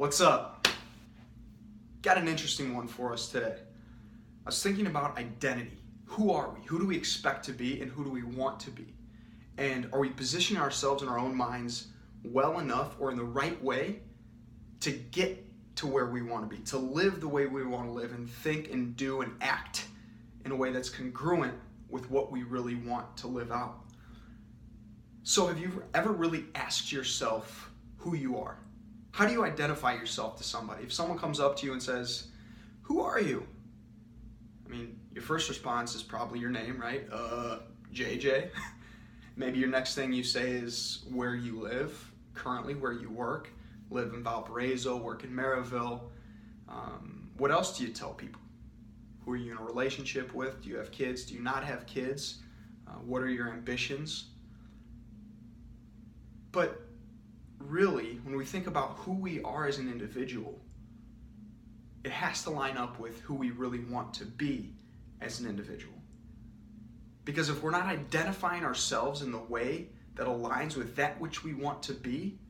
What's up? Got an interesting one for us today. I was thinking about identity. Who are we? Who do we expect to be and who do we want to be? And are we positioning ourselves in our own minds well enough or in the right way to get to where we want to be, to live the way we want to live and think and do and act in a way that's congruent with what we really want to live out? So have you ever really asked yourself who you are? How do you identify yourself to somebody? If someone comes up to you and says, "Who are you?" I mean, your first response is probably your name, right? JJ. Maybe your next thing you say is where you live, currently where you work. Live in Valparaiso, work in Maryville. What else do you tell people? Who are you in a relationship with? Do you have kids? Do you not have kids? What are your ambitions? But really, when we think about who we are as an individual, it has to line up with who we really want to be as an individual. Because if we're not identifying ourselves in the way that aligns with that which we want to be,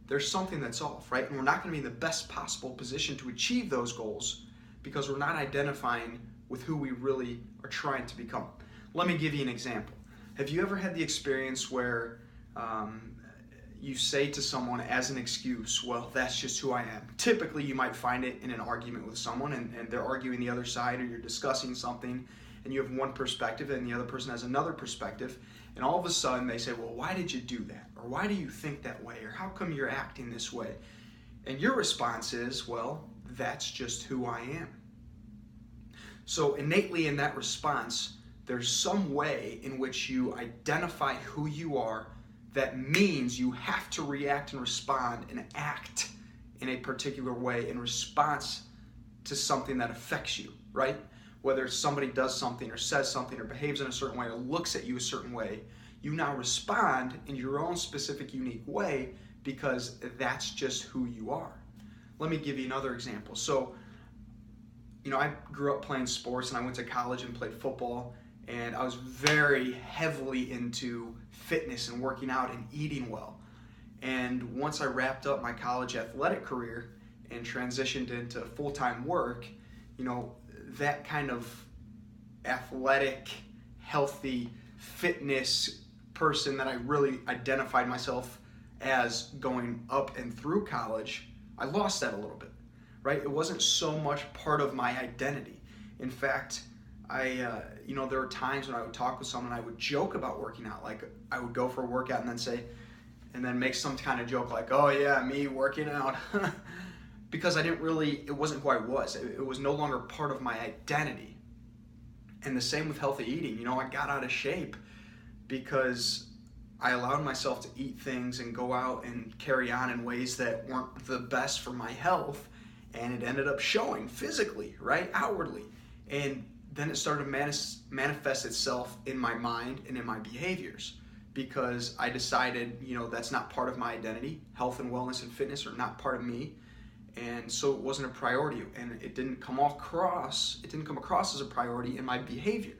there's something that's off, right? And we're not going to be in the best possible position to achieve those goals because we're not identifying with who we really are trying to become. Let me give you an example. Have you ever had the experience where you say to someone as an excuse, "Well, that's just who I am"? Typically, you might find it in an argument with someone and they're arguing the other side, or you're discussing something and you have one perspective and the other person has another perspective, and all of a sudden they say, "Well, why did you do that?" Or "Why do you think that way?" Or "How come you're acting this way?" And your response is, "Well, that's just who I am." So innately in that response, there's some way in which you identify who you are that means you have to react and respond and act in a particular way in response to something that affects you, right? Whether somebody does something or says something or behaves in a certain way or looks at you a certain way, you now respond in your own specific, unique way because that's just who you are. Let me give you another example. So, I grew up playing sports and I went to college and played football, and I was very heavily into fitness and working out and eating well. And once I wrapped up my college athletic career and transitioned into full-time work, that kind of athletic, healthy fitness person that I really identified myself as going up and through college, I lost that a little bit, right? It wasn't so much part of my identity. In fact, there were times when I would talk with someone, I would joke about working out. Like I would go for a workout and then make some kind of joke like, "Oh yeah, me working out." Because it wasn't who I was. It was no longer part of my identity. And the same with healthy eating. I got out of shape because I allowed myself to eat things and go out and carry on in ways that weren't the best for my health. And it ended up showing physically, right? Outwardly. And then it started to manifest itself in my mind and in my behaviors because I decided, that's not part of my identity. Health and wellness and fitness are not part of me. And so it wasn't a priority, and it didn't come across as a priority in my behavior.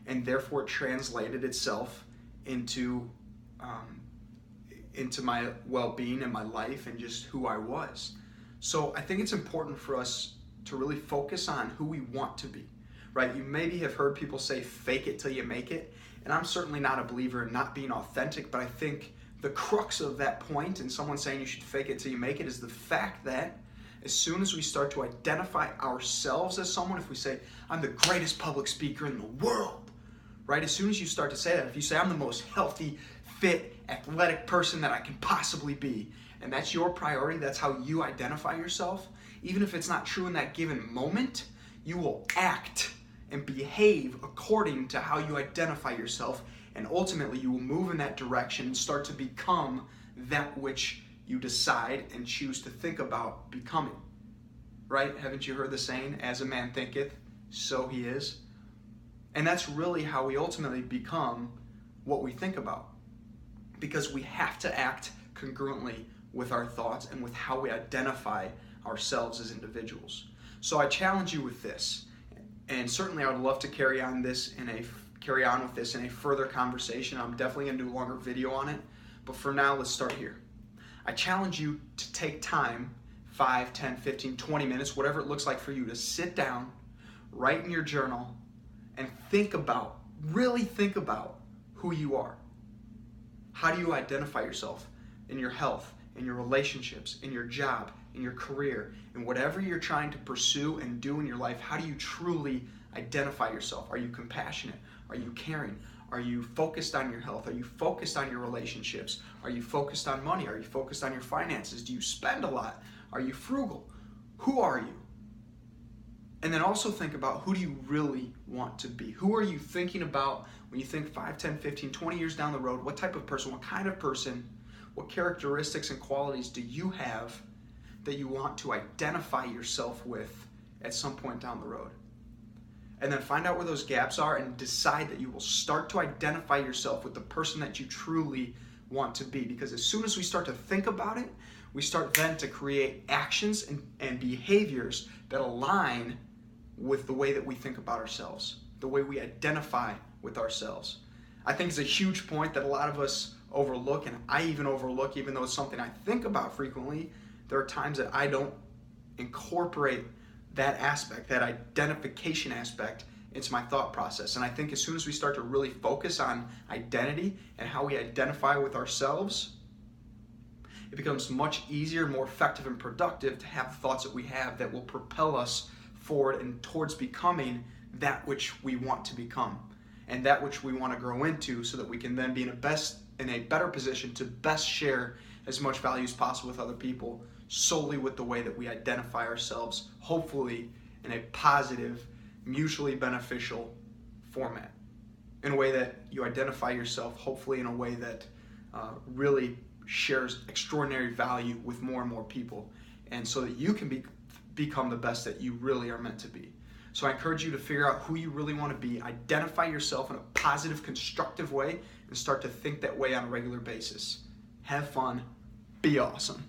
And therefore it translated itself into my well-being and my life and just who I was. So I think it's important for us to really focus on who we want to be, right? You maybe have heard people say, "Fake it till you make it." And I'm certainly not a believer in not being authentic, but I think the crux of that point and someone saying you should fake it till you make it is the fact that as soon as we start to identify ourselves as someone, if we say, "I'm the greatest public speaker in the world," right? As soon as you start to say that, if you say, "I'm the most healthy, fit, athletic person that I can possibly be," and that's your priority, that's how you identify yourself, even if it's not true in that given moment, you will act and behave according to how you identify yourself, and ultimately you will move in that direction and start to become that which you decide and choose to think about becoming, right? Haven't you heard the saying, "As a man thinketh, so he is"? And that's really how we ultimately become what we think about, because we have to act congruently with our thoughts and with how we identify ourselves as individuals. So I challenge you with this, and certainly I would love to carry on with this in a further conversation. I'm definitely going to do a longer video on it, but for now, let's start here. I challenge you to take time 5, 10, 15, 20 minutes, whatever it looks like for you, to sit down, write in your journal, and really think about who you are. How do you identify yourself in your health, in your relationships, in your job, in your career, in whatever you're trying to pursue and do in your life? How do you truly identify yourself? Are you compassionate? Are you caring? Are you focused on your health? Are you focused on your relationships? Are you focused on money? Are you focused on your finances? Do you spend a lot? Are you frugal? Who are you? And then also think about, who do you really want to be? Who are you thinking about when you think 5, 10, 15, 20 years down the road? What type of person, what kind of person, what characteristics and qualities do you have that you want to identify yourself with at some point down the road? And then find out where those gaps are and decide that you will start to identify yourself with the person that you truly want to be. Because as soon as we start to think about it, we start then to create actions and behaviors that align with the way that we think about ourselves, the way we identify with ourselves. I think it's a huge point that a lot of us overlook, and I even overlook, even though it's something I think about frequently. There are times that I don't incorporate that aspect, that identification aspect, into my thought process. And I think as soon as we start to really focus on identity and how we identify with ourselves, it becomes much easier, more effective, and productive to have the thoughts that we have that will propel us forward and towards becoming that which we want to become and that which we want to grow into, so that we can then be in a better position to best share as much value as possible with other people, solely with the way that we identify ourselves, hopefully in a positive, mutually beneficial format. In a way that you identify yourself, hopefully in a way that really shares extraordinary value with more and more people, and so that you can become the best that you really are meant to be. So I encourage you to figure out who you really want to be, identify yourself in a positive, constructive way, and start to think that way on a regular basis. Have fun, be awesome.